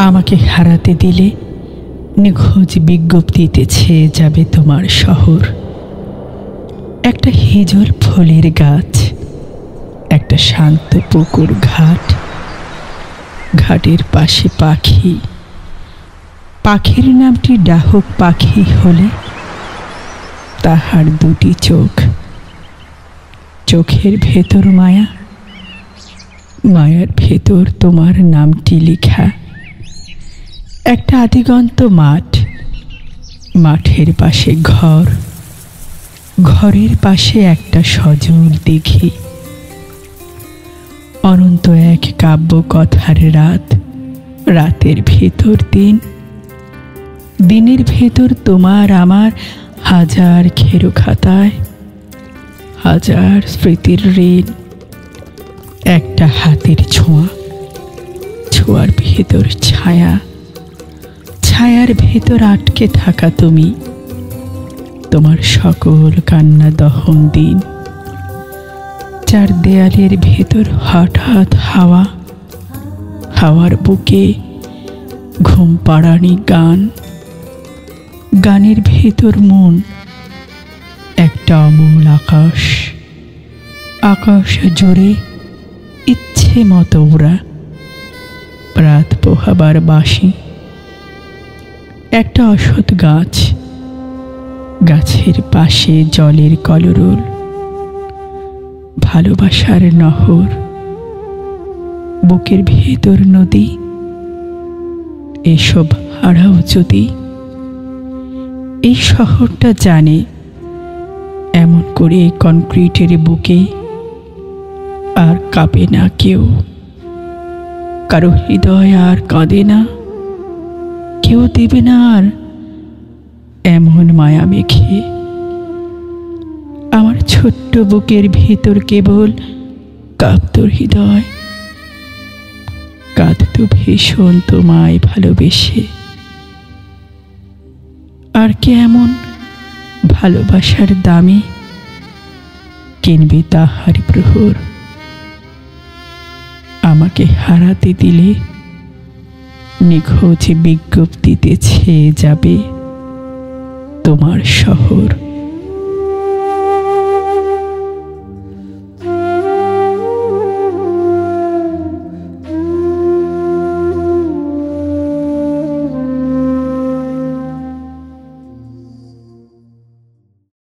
আমাকে হারাতে দিলে নিখোঁজ বিজ্ঞপ্তিতে ছেয়ে যাবে তোমার শহর। একটা হিজল ফুলের গাছ, একটা শান্ত পুকুর ঘাট, ঘাটের পাশে পাখি। পাখির নামটি ডাহুক পাখি হলে তাহার দুটি চোখ, চোখের ভেতর মায়া, মায়ার ভেতর তোমার নামটি লেখা। একটা আদিগন্ত মাঠ, মাঠের পাশে ঘর, ঘরের পাশে একটা সজল দিঘি। অনন্ত এক কাব্য কথার রাত, রাতের ভেতর দিন, দিনের ভেতর তোমার আমার হাজার খেরো খাতায়, হাজার স্মৃতির ঋণ। একটা হাতের ছোঁয়া, ছোঁয়ার ভেতর ছায়া, ছায়ার ভেতর আটকে থাকা তুমি, তোমার সকল কান্না দহন দিন। চার দেয়ালের ভেতর হঠাৎ হাওয়া, হাওয়ার বুকে ঘুম পাড়ানি গান, গানের ভেতর মন। একটা অমূল আকাশ, আকাশ জোরে ইচ্ছে মতো ওরা, রাত পোহাবার বাঁশি। একটা অসৎ গাছ, গাছের পাশে জলের কলরোল, ভালোবাসার নহর, বুকের ভেতর নদী। এসব হারাও যদি, এই শহরটা জানে এমন করে কনক্রিটের বুকে আর কাঁপে না কেউ, কারো হৃদয় আর কাঁদে না, কেউ দেবে না আর এমন মায়া মেখে। আমার ছোট্ট বুকের ভেতর কেবল কাঁপত হৃদয়, কাঁদত ভীষণ তোমায় ভালোবেসে। আর কে এমন ভালোবাসার দামে কিনবে তাহার প্রহর? আমাকে হারাতে দিলে নিখোঁজ বিজ্ঞপ্তিতে ছেয়ে যাবে তোমার শহর।